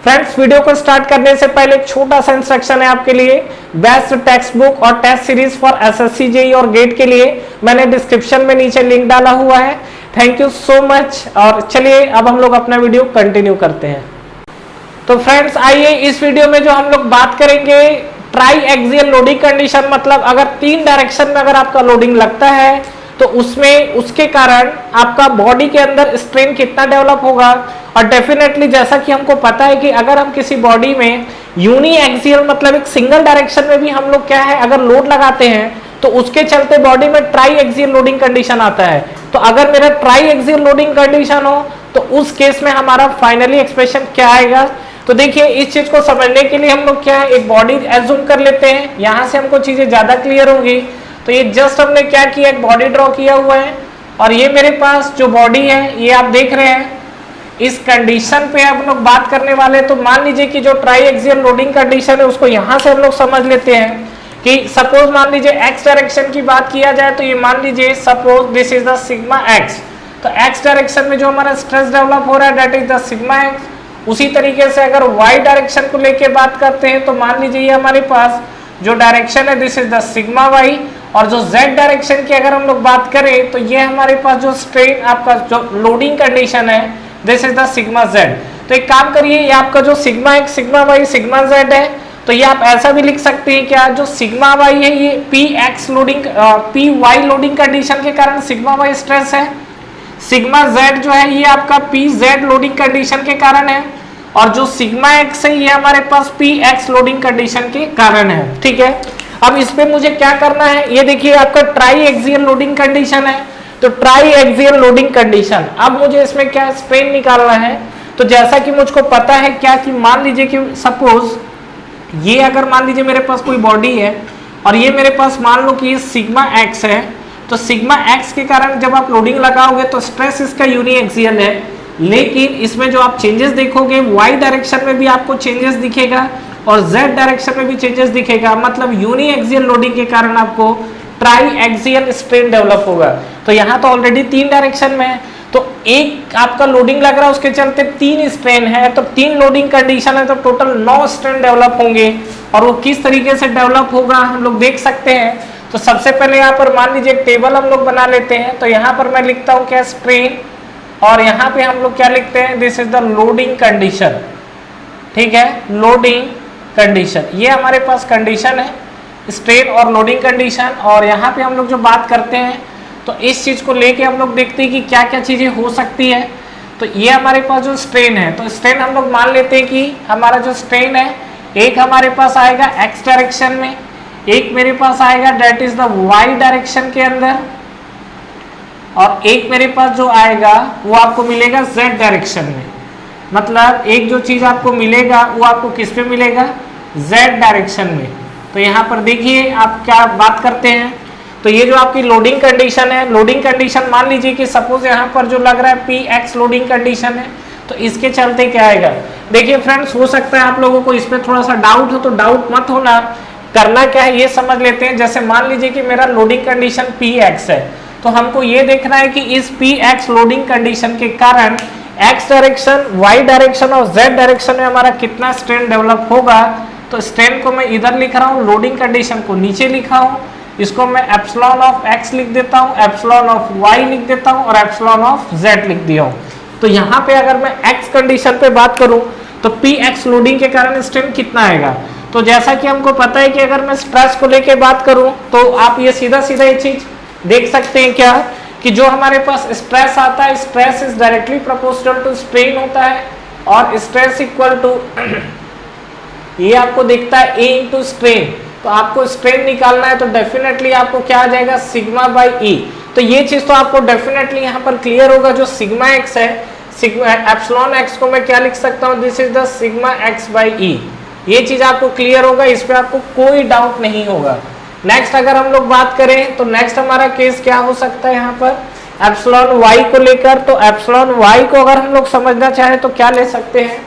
Friends, video को start करने से पहले एक छोटा सा इंस्ट्रक्शन है आपके लिए। बेस्ट टेक्स्ट बुक और test series for SSC JEE और गेट के लिए मैंने डिस्क्रिप्शन में नीचे लिंक डाला हुआ है। Thank you so much. और चलिए अब हम लोग अपना वीडियो कंटिन्यू करते हैं। तो फ्रेंड्स, आइए इस वीडियो में जो हम लोग बात करेंगे ट्राई एक्सियल लोडिंग कंडीशन, मतलब अगर 3 डायरेक्शन में अगर आपका लोडिंग लगता है तो उसमें उसके कारण आपका बॉडी के अंदर स्ट्रेन कितना डेवलप होगा। और डेफिनेटली जैसा कि हमको पता है कि अगर हम किसी बॉडी में यूनी एक्सियल मतलब एक सिंगल डायरेक्शन में भी हम लोग क्या है अगर लोड लगाते हैं तो उसके चलते बॉडी में ट्राई एक्सियल लोडिंग कंडीशन आता है। तो अगर मेरा ट्राई एक्सियल लोडिंग कंडीशन हो तो उस केस में हमारा फाइनली एक्सप्रेशन क्या आएगा। तो देखिए, इस चीज को समझने के लिए हम लोग क्या है एक बॉडी एज्यूम कर लेते हैं, यहां से हमको चीजें ज्यादा क्लियर होंगी। तो ये जस्ट हमने क्या किया, एक बॉडी ड्रॉ किया हुआ है और ये मेरे पास जो बॉडी है ये आप देख रहे हैं। इस कंडीशन पे हम लोग बात करने वाले हैं। तो मान लीजिए कि जो ट्राई एक्सियल लोडिंग कंडीशन है उसको यहां से हम लोग समझ लेते हैं कि सपोज मान लीजिए एक्स डायरेक्शन की बात किया जाए तो ये मान लीजिए suppose this is the sigma x. तो एक्स डायरेक्शन में जो हमारा स्ट्रेस डेवलप हो रहा है that is the sigma x. उसी तरीके से अगर वाई डायरेक्शन को लेके बात करते हैं तो मान लीजिए ये हमारे पास जो डायरेक्शन है this is the sigma y. और जो z डायरेक्शन की अगर हम लोग बात करें तो ये हमारे पास जो स्ट्रेन आपका जो लोडिंग कंडीशन है this is the sigma z। तो एक काम करिए, ये आपका जो sigma x sigma Y sigma z है तो ये आप ऐसा भी लिख सकते हैं क्या, जो सिग्मा वाई है ये P X loading P Y loading condition के कारण सिग्मा वाई स्ट्रेस है। सिग्मा z जो है ये आपका पी जेड लोडिंग कंडीशन के कारण है। और जो सिग्मा एक्स है ये हमारे पास पी एक्स लोडिंग कंडीशन के कारण है। ठीक है, अब इस पे मुझे क्या करना है, ये देखिए आपका ट्राई एक्सियल लोडिंग कंडीशन है। तो ट्राई एक्सियल लोडिंग कंडीशन, अब मुझे इसमें क्या स्ट्रेन निकालना है। तो जैसा कि मुझको पता है क्या कि मान लीजिए कि सपोज ये अगर मान लीजिए मेरे पास कोई बॉडी है और ये मेरे पास मान लो कि ये सिग्मा एक्स है। तो सिग्मा एक्स के कारण जब आप लोडिंग लगाओगे तो स्ट्रेस इसका यूनी एक्सियल है, लेकिन इसमें जो आप चेंजेस देखोगे वाई डायरेक्शन में भी आपको चेंजेस दिखेगा और z डायरेक्शन में भी चेंजेस दिखेगा। मतलब यूनी एक्सियल लोडिंग के कारण आपको ट्राई एक्सियल स्ट्रेन डेवलप होगा। तो यहाँ तो ऑलरेडी 3 डायरेक्शन में है तो एक आपका लोडिंग लग रहा है उसके चलते 3 स्ट्रेन है। तो 3 लोडिंग कंडीशन है तो टोटल 9 स्ट्रेन डेवलप होंगे। और वो किस तरीके से डेवलप होगा हम लोग देख सकते हैं। तो सबसे पहले यहाँ पर मान लीजिए एक टेबल हम लोग बना लेते हैं। तो यहाँ पर मैं लिखता हूँ क्या स्ट्रेन और यहाँ पे हम लोग क्या लिखते हैं this is the loading condition. ठीक है, लोडिंग कंडीशन ये हमारे पास कंडीशन है स्ट्रेन और लोडिंग कंडीशन। और यहाँ पे हम लोग जो बात करते हैं तो इस चीज को लेके हम लोग देखते हैं कि क्या क्या चीजें हो सकती है। तो ये हमारे पास जो स्ट्रेन है तो स्ट्रेन हम लोग मान लेते हैं कि हमारा जो स्ट्रेन है एक हमारे पास आएगा एक्स डायरेक्शन में, एक मेरे पास आएगा that is the Y direction के अंदर और एक मेरे पास जो आएगा वो आपको मिलेगा z डायरेक्शन में। मतलब एक जो चीज आपको मिलेगा वो आपको किस पे मिलेगा, z डायरेक्शन में। तो यहाँ पर देखिए आप क्या बात करते हैं। तो ये जो आपकी लोडिंग कंडीशन है, लोडिंग कंडीशन मान लीजिए कि सपोज यहाँ पर जो लग रहा है पी एक्स लोडिंग कंडीशन है तो इसके चलते क्या आएगा। देखिए फ्रेंड्स, हो सकता है आप लोगों को इस पर थोड़ा सा डाउट हो तो डाउट मत होना। करना क्या है ये समझ लेते हैं। जैसे मान लीजिए कि मेरा लोडिंग कंडीशन पी एक्स है तो हमको ये देखना है कि इस पी एक्स लोडिंग कंडीशन के कारण एक्स डायरेक्शन वाई डायरेक्शन और जेड डायरेक्शन में हमारा कितना स्ट्रेन डेवलप होगा। तो स्ट्रेन को मैं इधर लिख रहा हूँ, लोडिंग कंडीशन को नीचे लिखा हूँ, इसको मैं एप्सिलॉन ऑफ एक्स लिख देता हूँ, एप्सिलॉन ऑफ वाई लिख देता हूँ और एप्सिलॉन ऑफ जेड लिख दिया हूँ। तो यहाँ पे अगर मैं एक्स कंडीशन पे बात करूँ तो पी एक्स लोडिंग के कारण स्ट्रेन कितना आएगा। तो जैसा कि हमको पता है कि अगर मैं स्ट्रेस को लेके बात करूँ तो आप ये सीधा सीधा ये चीज देख सकते हैं क्या कि जो हमारे पास स्ट्रेस आता है stress is directly proportional to strain होता है और स्ट्रेस इक्वल टू ये आपको दिखता है ए इंटू स्ट्रेन। तो आपको स्ट्रेन निकालना है तो डेफिनेटली आपको क्या आ जाएगा सिग्मा बाई ई। तो ये चीज तो आपको डेफिनेटली यहाँ पर क्लियर होगा। जो सिग्मा एक्स है सिग्मा एप्सिलॉन एक्स को मैं क्या लिख सकता हूँ this is the sigma X by E. ये चीज आपको क्लियर होगा, इस पर आपको कोई डाउट नहीं होगा। नेक्स्ट अगर हम लोग बात करें तो नेक्स्ट हमारा केस क्या हो सकता है यहाँ पर एप्सिलॉन वाई को लेकर। तो एप्सिलॉन वाई को अगर हम लोग समझना चाहें तो क्या ले सकते हैं।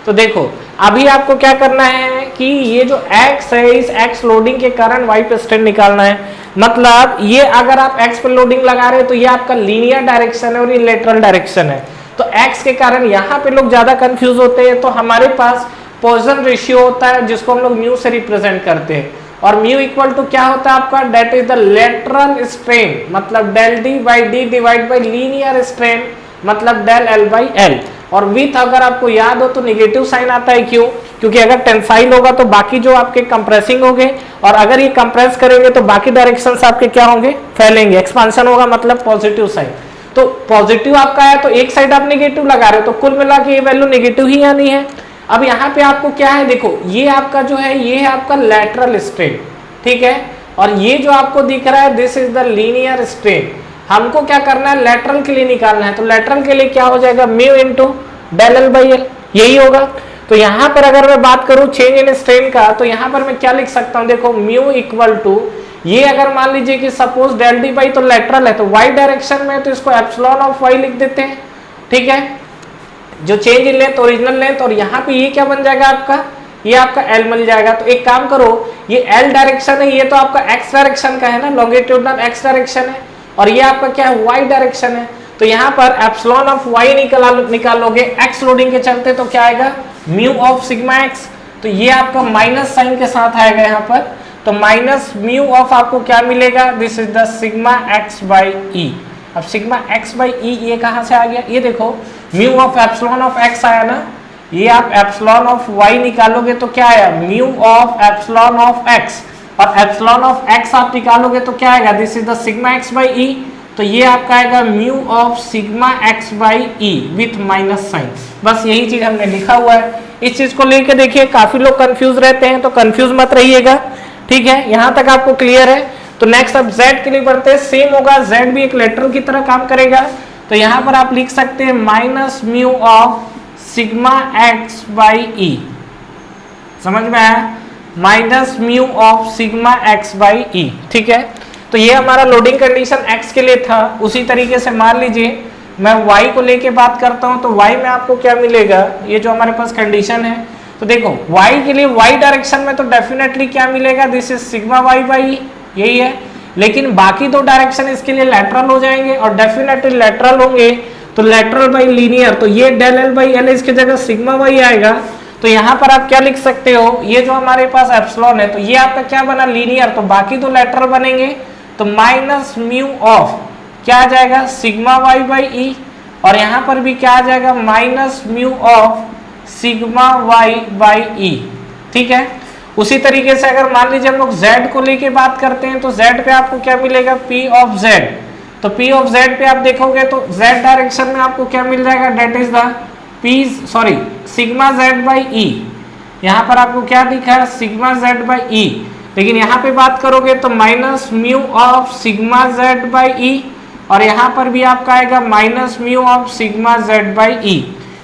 तो देखो अभी आपको क्या करना है कि ये जो x है इस x लोडिंग के कारण y पे स्ट्रेन निकालना है। मतलब ये अगर आप x पे लोडिंग लगा रहे हैं तो ये आपका लीनियर डायरेक्शन है और ये लेटरल डायरेक्शन है। तो x के कारण यहाँ पे लोग ज्यादा कंफ्यूज होते हैं। तो हमारे पास पॉइजन रेशियो होता है जिसको हम लोग म्यू से रिप्रेजेंट करते हैं, और म्यू इक्वल टू क्या होता है आपका, that is the lateral strain, मतलब del D by D divide by linear strain, मतलब डेल एल बाई एल। और विथ अगर आपको याद हो तो निगेटिव साइन आता है, क्यों, क्योंकि अगर टेंसाइल होगा तो बाकी जो आपके कंप्रेसिंग होंगे, और अगर ये कंप्रेस करेंगे तो बाकी डायरेक्शंस आपके क्या होंगे, फैलेंगे, एक्सपांशन होगा, मतलब पॉजिटिव साइन। तो पॉजिटिव आपका है तो एक साइड आप नेगेटिव लगा रहे हो, तो कुल मिला के ये वैल्यू नेगेटिव ही आनी है। अब यहाँ पे आपको क्या है, देखो ये आपका जो है ये है आपका लेटरल स्ट्रेन, ठीक है, और ये जो आपको दिख रहा है this is the linear strain. हमको क्या करना है, लेटरल के लिए निकालना है, तो लेटरल के लिए क्या हो जाएगा, mu into del L by L, यही होगा। तो यहाँ पर अगर मैं बात करूँ चेंज इन स्ट्रेन का, तो यहाँ पर मैं क्या लिख सकता हूँ, देखो म्यू इक्वल टू, ये अगर मान लीजिए कि सपोज डेल डी बाई तो लेटरल है तो वाई डायरेक्शन में, तो इसको एप्सिलॉन ऑफ वाई लिख देते हैं, ठीक है, जो change in length original length, और यहाँ पे ये क्या बन जाएगा आपका, ये आपका एल मिल जाएगा। तो एक काम करो, ये एल डायरेक्शन है, ये तो आपका एक्स डायरेक्शन का है ना, लॉन्गिट्यूडनल एक्स डायरेक्शन है, और ये आपका क्या है, वाई डायरेक्शन है। तो यहाँ पर एप्सिलॉन ऑफ वाई निकालोगे एक्स लोडिंग के चलते, तो क्या आएगा, म्यू ऑफ सिग्मा एक्स, तो ये आपका माइनस साइन के साथ आएगा यहाँ पर, तो माइनस म्यू ऑफ आपको क्या मिलेगा, this is the sigma X by E. अब सिग्मा एक्स बाई ई ये कहाँ से आ गया, ये देखो mu of epsilon of x आया ना, ये आप एप्सिलॉन ऑफ वाई निकालोगे तो क्या आया, mu of epsilon of X, और एप्सिलॉन ऑफ एक्स आप निकालोगे तो क्या आएगा, this is the sigma X by E, तो ये आपका आएगा mu of sigma X by E with minus sign. बस यही चीज हमने लिखा हुआ है। इस चीज को लेके देखिए काफी लोग कंफ्यूज रहते हैं, तो कंफ्यूज मत रहिएगा, ठीक है, यहां तक आपको क्लियर है। तो नेक्स्ट अब z के लिए बढ़ते हैं, सेम होगा, z भी एक लेटरल की तरह काम करेगा। तो यहां पर आप लिख सकते हैं minus mu of sigma X by E, समझ में आया, minus mu of sigma X by E, ठीक है। तो ये हमारा लोडिंग कंडीशन x के लिए था। उसी तरीके से मान लीजिए मैं y को लेके बात करता हूं, तो y में आपको क्या मिलेगा, ये जो हमारे पास कंडीशन है, तो देखो y के लिए y डायरेक्शन में तो डेफिनेटली क्या मिलेगा, this is sigma y by, यही है, लेकिन बाकी दो डायरेक्शन इसके लिए लेटरल हो जाएंगे, और डेफिनेटली लेटरल होंगे तो लेटरल बाई लीनियर, तो ये डेल एल बाई एल इसकी जगह सिग्मा वाई आएगा। तो यहाँ पर आप क्या लिख सकते हो, ये जो हमारे पास एप्सिलॉन है तो ये आपका क्या बना, लीनियर, तो बाकी दो लेटरल बनेंगे, तो माइनस म्यू ऑफ क्या आ जाएगा, सिग्मा वाई बाई ई, और यहाँ पर भी क्या आ जाएगा, minus mu of sigma Y by E, ठीक है। उसी तरीके से अगर मान लीजिए हम लोग z को लेके बात करते हैं, तो z पे आपको क्या मिलेगा, p ऑफ z, तो p ऑफ z पे आप देखोगे तो z डायरेक्शन में आपको क्या मिल जाएगा, that is the sigma z by E, यहाँ पर आपको क्या दिखा है, सिग्मा z बाई ई, लेकिन यहाँ पे बात करोगे तो minus mu of sigma z by E, और यहाँ पर भी आपका आएगा minus mu of sigma z by E.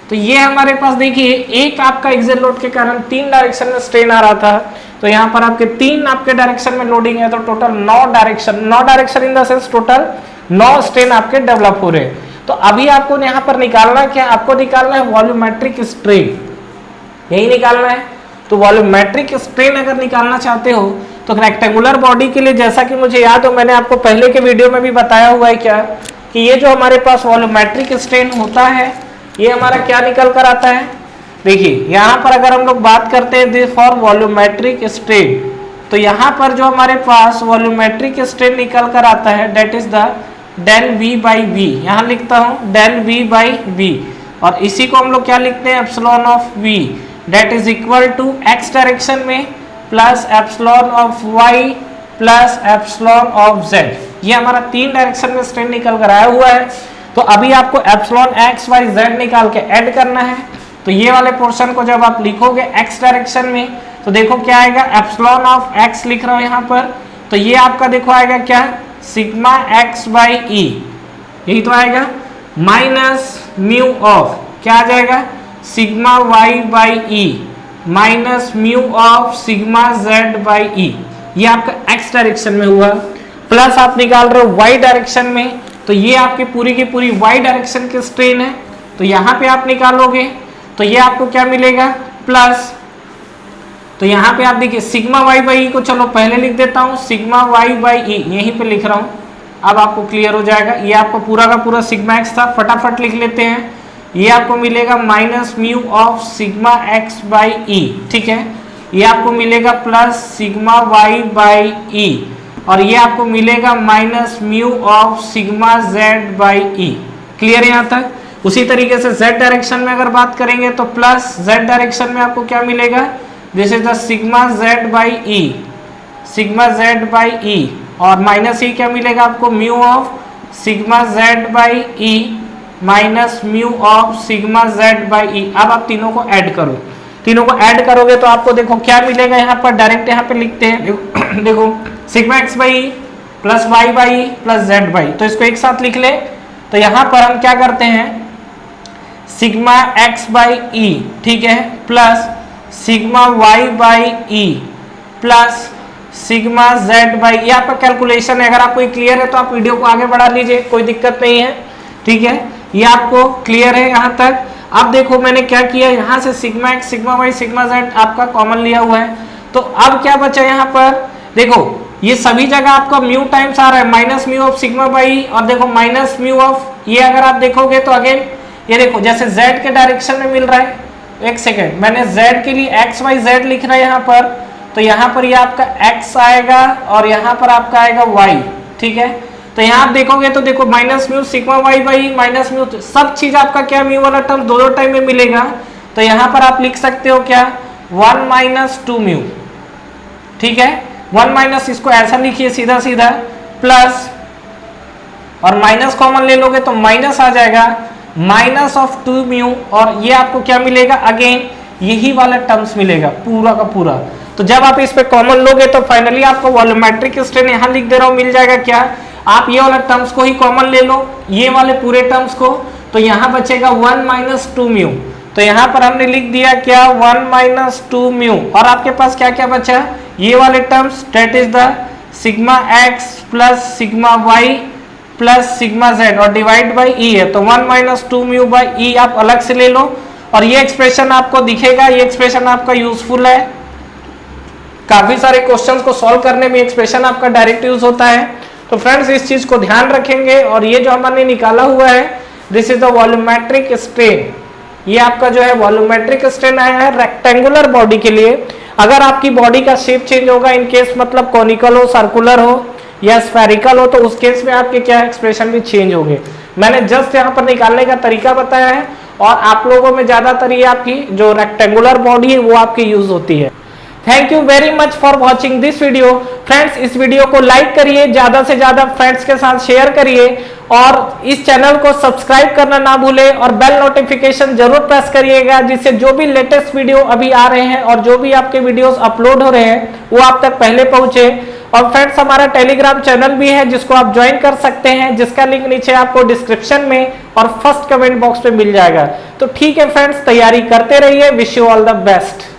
तो ये हमारे पास देखिए एक आपका एक्सियल लोड के कारण तीन डायरेक्शन में स्ट्रेन आ रहा था, तो यहाँ पर आपके तीन आपके डायरेक्शन में लोडिंग है, तो total 9 direction in the sense total 9 strain आपके डेवलप हो रहे हैं। तो अभी आपको यहाँ पर निकालना क्या, आपको निकालना है वॉल्यूमेट्रिक स्ट्रेन, यही निकालना है। तो वॉल्यूमेट्रिक स्ट्रेन अगर निकालना चाहते हो तो रेक्टेंगुलर बॉडी के लिए, जैसा कि मुझे याद हो मैंने आपको पहले के वीडियो में भी बताया हुआ है क्या, कि ये जो हमारे पास वॉल्यूमेट्रिक स्ट्रेन होता है ये हमारा क्या निकल कर आता है, देखिए यहाँ पर अगर हम लोग बात करते हैं फॉर वॉल्यूमेट्रिक स्ट्रेन, तो यहाँ पर जो हमारे पास वॉल्यूमेट्रिक स्ट्रेन निकल कर आता है that is the del V by V, यहाँ लिखता हूँ डेल वी बाई वी, और इसी को हम लोग क्या लिखते हैं, epsilon of V, that is equal to X direction में plus epsilon of Y plus epsilon of Z. ये हमारा तीन डायरेक्शन में स्ट्रेन निकल कर आया हुआ है। तो अभी आपको एप्सिलॉन एक्स वाई जेड निकाल के ऐड करना है। तो ये वाले पोर्शन को जब आप लिखोगे एक्स डायरेक्शन में, तो देखो क्या आएगा, एप्सिलॉन ऑफ एक्स लिख रहा हूं यहाँ पर, तो ये आपका देखो आएगा क्या, सिग्मा एक्स बाई ई, यही तो आएगा, माइनस म्यू ऑफ क्या आ जाएगा, sigma Y by E minus mu of sigma Z by E, ये आपका एक्स डायरेक्शन में हुआ, प्लस आप निकाल रहे हो वाई डायरेक्शन में, तो ये आपकी पूरी की पूरी वाई डायरेक्शन की स्ट्रेन है, तो यहाँ पे आप निकालोगे तो ये आपको क्या मिलेगा, प्लस, तो यहाँ पे आप देखिए सिग्मा वाई बाई ई को चलो पहले लिख देता हूँ, सिग्मा वाई बाई ई यहीं पे लिख रहा हूँ, अब आपको क्लियर हो जाएगा। ये आपको पूरा का पूरा सिग्मा एक्स था, फटाफट लिख लेते हैं, ये आपको मिलेगा minus mu of sigma X by E, ठीक है। ये आपको मिलेगा plus sigma Y by E, और ये आपको मिलेगा minus mu of sigma Z by E. Clear है यहाँ तक? उसी तरीके से z डायरेक्शन में अगर बात करेंगे तो प्लस z डायरेक्शन में आपको क्या मिलेगा, this is the sigma z by E, sigma z by E, और माइनस ई क्या मिलेगा आपको, mu of sigma z by E minus mu of sigma z by E. अब आप तीनों को ऐड करो, तीनों को ऐड करोगे तो आपको देखो क्या मिलेगा, यहाँ पर डायरेक्ट यहाँ पे लिखते हैं, देखो sigma X by plus Y by plus Z by, तो इसको एक साथ लिख ले। तो यहाँ पर हम क्या करते हैं, सिग्मा एक्स बाई ई, ठीक है, plus sigma Y by E plus sigma Z by, ये आपका कैलकुलेशन है। अगर आपको क्लियर है तो आप वीडियो को आगे बढ़ा लीजिए, कोई दिक्कत नहीं है, ठीक है। ये आपको क्लियर है यहाँ तक? अब देखो मैंने क्या किया, यहाँ से sigma x sigma Y sigma Z आपका कॉमन लिया हुआ है, तो अब क्या बचा यहाँ पर, देखो ये सभी जगह आपका म्यू टाइम्स आ रहा है, minus mu of sigma by, और देखो माइनस म्यू ऑफ, ये अगर आप देखोगे तो अगेन ये देखो जैसे z के डायरेक्शन में मिल रहा है, एक सेकेंड, मैंने z के लिए एक्स वाई जेड लिख रहा है यहाँ पर, तो यहाँ पर ये आपका x आएगा और यहाँ पर आपका आएगा y, ठीक है। तो यहाँ आप देखोगे तो देखो minus mu sigma Y by minus mu, सब चीज आपका क्या म्यू वाला टर्म दो टाइम में मिलेगा, तो यहाँ पर आप लिख सकते हो क्या, 1 माइनस 2 म्यू, ठीक है। 1 माइनस, इसको ऐसा लिखिए सीधा सीधा, प्लस और माइनस कॉमन ले लोगे तो माइनस आ जाएगा माइनस ऑफ 2 म्यू, और ये आपको क्या मिलेगा, अगेन यही वाला टर्म्स मिलेगा पूरा का पूरा। तो जब आप इस पे कॉमन लोगे तो फाइनली आपको वॉल्यूमेट्रिक स्ट्रेन यहाँ लिख दे रहा हूँ मिल जाएगा क्या, आप ये वाला टर्म्स को ही कॉमन ले लो, ये वाले पूरे टर्म्स को, तो यहाँ बचेगा 1 माइनस 2 म्यू, तो यहाँ पर हमने लिख दिया क्या, 1 माइनस 2 म्यू, और आपके पास क्या क्या बचा, ये वाले terms, that is the sigma X plus sigma Y plus sigma Z, और डिवाइड बाई ई है, तो 1 माइनस 2 म्यू बाई ई आप अलग से ले लो, और ये एक्सप्रेशन आपको दिखेगा, ये एक्सप्रेशन आपका यूजफुल है, काफी सारे क्वेश्चंस को सॉल्व करने में एक्सप्रेशन आपका डायरेक्ट यूज होता है। तो फ्रेंड्स इस चीज को ध्यान रखेंगे, और ये जो हमने निकाला हुआ है, this is the volumetric strain, ये आपका जो है वॉल्यूमेट्रिक स्ट्रेन आया है रेक्टेंगुलर बॉडी के लिए। अगर आपकी बॉडी का शेप चेंज होगा, इन केस मतलब कॉनिकल हो, सर्कुलर हो या स्फेरिकल हो, तो उस केस में आपके क्या एक्सप्रेशन भी चेंज होंगे। मैंने जस्ट यहाँ पर निकालने का तरीका बताया है, और आप लोगों में ज्यादातर ये आपकी जो रेक्टेंगुलर बॉडी है वो आपकी यूज होती है। Thank you very much for watching this video. Friends इस वीडियो को लाइक करिए, ज्यादा से ज्यादा फ्रेंड्स के साथ शेयर करिए, और इस चैनल को सब्सक्राइब करना ना भूलें, और बेल नोटिफिकेशन जरूर प्रेस करिएगा, जिससे जो भी लेटेस्ट वीडियो अभी आ रहे हैं और जो भी आपके वीडियोस अपलोड हो रहे हैं वो आप तक पहले पहुंचे। और फ्रेंड्स हमारा टेलीग्राम चैनल भी है जिसको आप ज्वाइन कर सकते हैं, जिसका लिंक नीचे आपको डिस्क्रिप्शन में और फर्स्ट कमेंट बॉक्स पे मिल जाएगा। तो ठीक है फ्रेंड्स, तैयारी करते रहिए, wish you all the best.